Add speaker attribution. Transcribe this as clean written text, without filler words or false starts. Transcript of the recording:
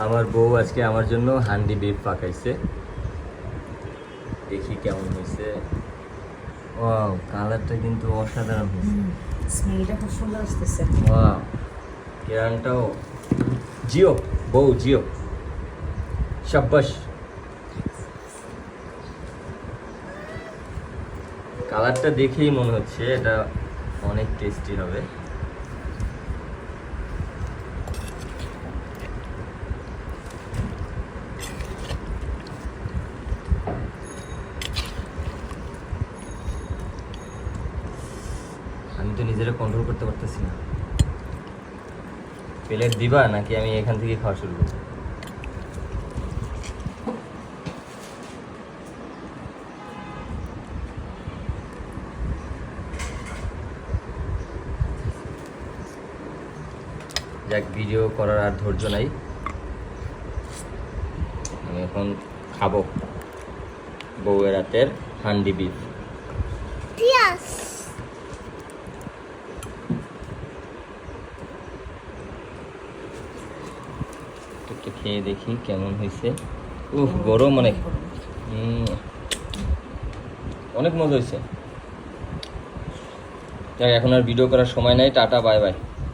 Speaker 1: আমার বউ আজকে আমার জন্য হান্ডি বিফ পাকাইছে, দেখি কেমন হয়েছে। ওয়াও, কালারটা কিন্তু অসাধারণ হয়েছে।
Speaker 2: স্মেলটা খুব সুন্দর আসতেছে।
Speaker 1: ওয়াও, কেরানটাও জিও, বউ জিও, শাবাশ। কালারটা দেখেই মনে হচ্ছে এটা অনেক টেস্টি হবে। আমি তো নিজেরা কন্ট্রোল করতে পারতেছি না। প্লেট দিবা নাকি আমি এখান থেকে খাওয়া শুরু করবো? যাক, ভিডিও করার আর ধৈর্য নাই, আমি এখন খাবো বউয়ের রাতের হান্ডি বিফ। একটু খেয়ে দেখি কেমন হয়েছে। উফ, গরম অনেক। অনেক মজা হয়েছে। যাক, এখন আর ভিডিও করার সময় নাই। Tata, bye bye.